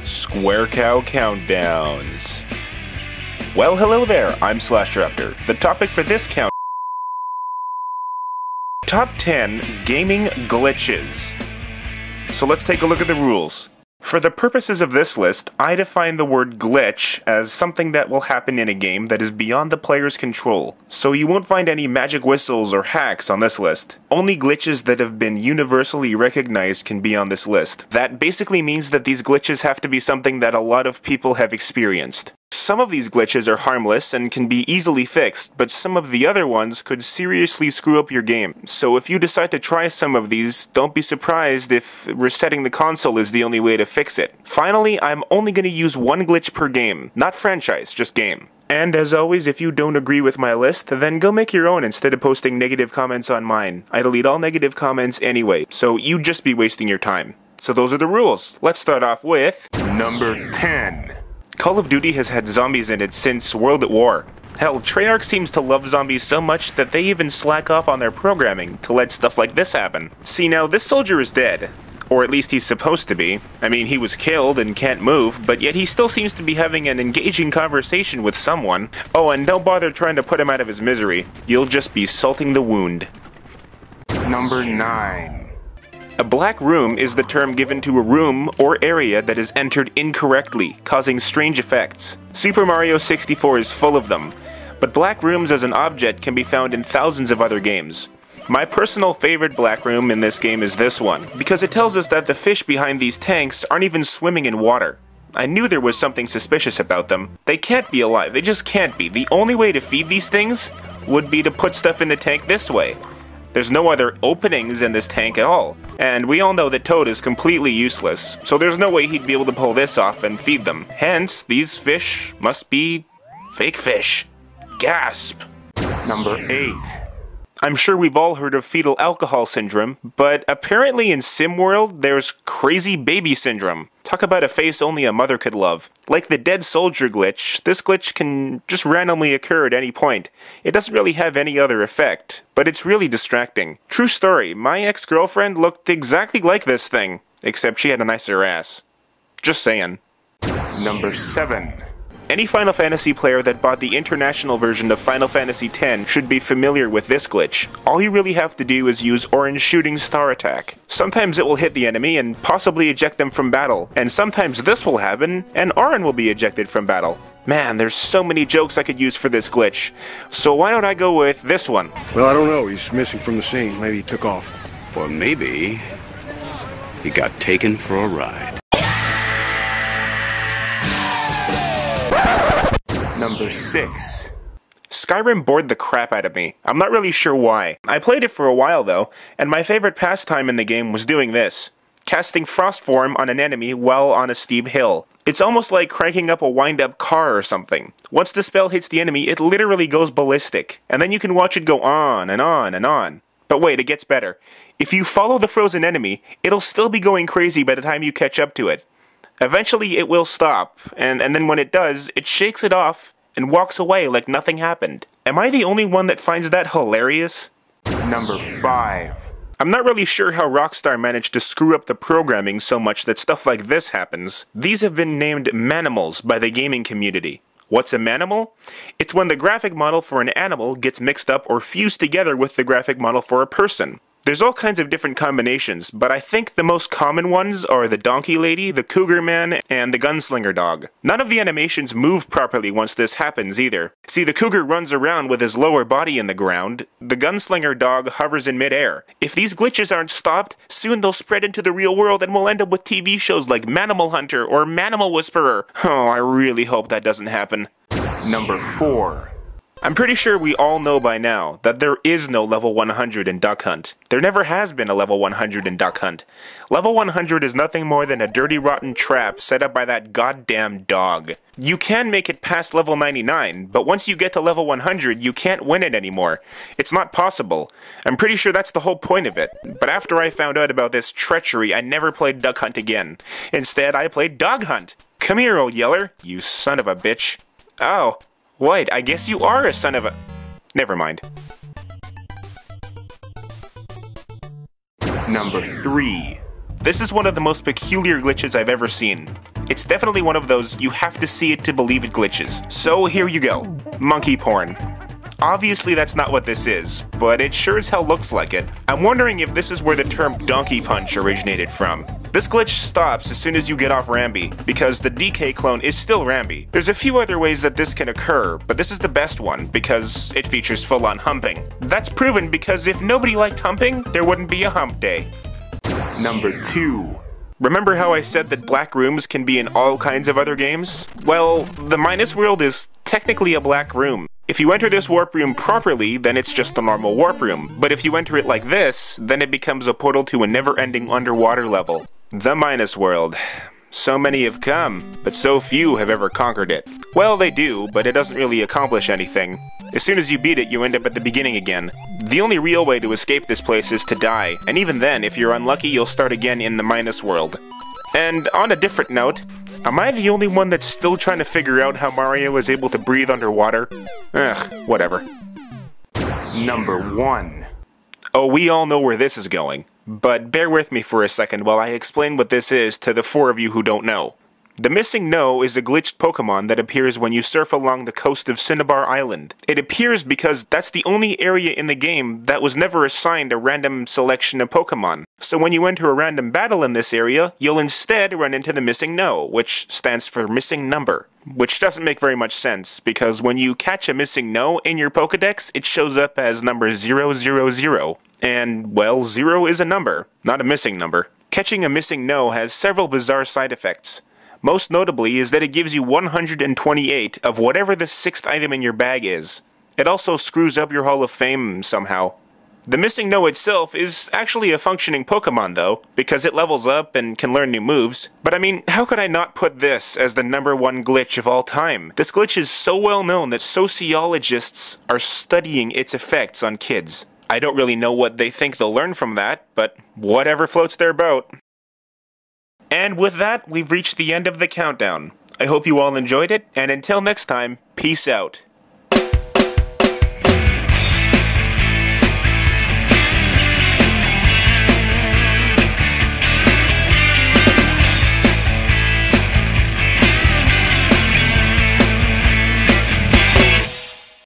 Square Cow Countdowns. Well, hello there, I'm Slashraptor. The topic for this count: Top 10 Gaming Glitches. So let's take a look at the rules. For the purposes of this list, I define the word glitch as something that will happen in a game that is beyond the player's control. So you won't find any magic whistles or hacks on this list. Only glitches that have been universally recognized can be on this list. That basically means that these glitches have to be something that a lot of people have experienced. Some of these glitches are harmless and can be easily fixed, but some of the other ones could seriously screw up your game. So if you decide to try some of these, don't be surprised if resetting the console is the only way to fix it. Finally, I'm only going to use one glitch per game. Not franchise, just game. And as always, if you don't agree with my list, then go make your own instead of posting negative comments on mine. I delete all negative comments anyway, so you'd just be wasting your time. So those are the rules. Let's start off with number 10. Call of Duty has had zombies in it since World at War. Hell, Treyarch seems to love zombies so much that they even slack off on their programming to let stuff like this happen. See, now this soldier is dead. Or at least he's supposed to be. I mean, he was killed and can't move, but yet he still seems to be having an engaging conversation with someone. Oh, and don't bother trying to put him out of his misery. You'll just be salting the wound. Number 9. A black room is the term given to a room or area that is entered incorrectly, causing strange effects. Super Mario 64 is full of them, but black rooms as an object can be found in thousands of other games. My personal favorite black room in this game is this one, because it tells us that the fish behind these tanks aren't even swimming in water. I knew there was something suspicious about them. They can't be alive, they just can't be. The only way to feed these things would be to put stuff in the tank this way. There's no other openings in this tank at all. And we all know that Toad is completely useless, so there's no way he'd be able to pull this off and feed them. Hence, these fish must be fake fish. Gasp! Number 8. I'm sure we've all heard of fetal alcohol syndrome, but apparently in SimWorld, there's crazy baby syndrome. Talk about a face only a mother could love. Like the dead soldier glitch, this glitch can just randomly occur at any point. It doesn't really have any other effect, but it's really distracting. True story, my ex-girlfriend looked exactly like this thing, except she had a nicer ass. Just saying. Number 7. Any Final Fantasy player that bought the international version of Final Fantasy X should be familiar with this glitch. All you really have to do is use Orange Shooting Star Attack. Sometimes it will hit the enemy and possibly eject them from battle, and sometimes this will happen and Auron will be ejected from battle. Man, there's so many jokes I could use for this glitch. So why don't I go with this one? Well, I don't know. He's missing from the scene. Maybe he took off. Or maybe he got taken for a ride. Number 6. Skyrim bored the crap out of me. I'm not really sure why. I played it for a while though, and my favorite pastime in the game was doing this. Casting Frost Form on an enemy while on a steep hill. It's almost like cranking up a wind-up car or something. Once the spell hits the enemy, it literally goes ballistic, and then you can watch it go on and on and on. But wait, it gets better. If you follow the frozen enemy, it'll still be going crazy by the time you catch up to it. Eventually it will stop, and then when it does, it shakes it off and walks away like nothing happened. Am I the only one that finds that hilarious? Number 5. I'm not really sure how Rockstar managed to screw up the programming so much that stuff like this happens. These have been named Manimals by the gaming community. What's a Manimal? It's when the graphic model for an animal gets mixed up or fused together with the graphic model for a person. There's all kinds of different combinations, but I think the most common ones are the Donkey Lady, the Cougar Man, and the Gunslinger Dog. None of the animations move properly once this happens either. See, the Cougar runs around with his lower body in the ground, the Gunslinger Dog hovers in midair. If these glitches aren't stopped, soon they'll spread into the real world and we'll end up with TV shows like Manimal Hunter or Manimal Whisperer. Oh, I really hope that doesn't happen. Number 4. I'm pretty sure we all know by now that there is no level 100 in Duck Hunt. There never has been a level 100 in Duck Hunt. Level 100 is nothing more than a dirty rotten trap set up by that goddamn dog. You can make it past level 99, but once you get to level 100, you can't win it anymore. It's not possible. I'm pretty sure that's the whole point of it. But after I found out about this treachery, I never played Duck Hunt again. Instead, I played Dog Hunt. Come here, old yeller, you son of a bitch. Oh. Wait, I guess you are a son of a... Never mind. Number 3. This is one of the most peculiar glitches I've ever seen. It's definitely one of those you have to see it to believe it glitches. So here you go. Monkey porn. Obviously that's not what this is, but it sure as hell looks like it. I'm wondering if this is where the term donkey punch originated from. This glitch stops as soon as you get off Rambi, because the DK clone is still Rambi. There's a few other ways that this can occur, but this is the best one, because it features full-on humping. That's proven because if nobody liked humping, there wouldn't be a hump day. Number 2. Remember how I said that black rooms can be in all kinds of other games? Well, the Minus World is technically a black room. If you enter this warp room properly, then it's just a normal warp room. But if you enter it like this, then it becomes a portal to a never-ending underwater level. The Minus World. So many have come, but so few have ever conquered it. Well, they do, but it doesn't really accomplish anything. As soon as you beat it, you end up at the beginning again. The only real way to escape this place is to die, and even then, if you're unlucky, you'll start again in the Minus World. And on a different note, am I the only one that's still trying to figure out how Mario is able to breathe underwater? Ugh, whatever. Number 1. Oh, we all know where this is going, but bear with me for a second while I explain what this is to the 4 of you who don't know. The MissingNo is a glitched Pokémon that appears when you surf along the coast of Cinnabar Island. It appears because that's the only area in the game that was never assigned a random selection of Pokémon. So when you enter a random battle in this area, you'll instead run into the MissingNo, which stands for missing number. Which doesn't make very much sense, because when you catch a MissingNo in your Pokédex, it shows up as number 000. And, well, 0 is a number, not a missing number. Catching a MissingNo has several bizarre side effects. Most notably is that it gives you 128 of whatever the 6th item in your bag is. It also screws up your Hall of Fame somehow. The MissingNo itself is actually a functioning Pokemon though, because it levels up and can learn new moves. But I mean, how could I not put this as the number 1 glitch of all time? This glitch is so well known that sociologists are studying its effects on kids. I don't really know what they think they'll learn from that, but whatever floats their boat. And with that, we've reached the end of the countdown. I hope you all enjoyed it, and until next time, peace out.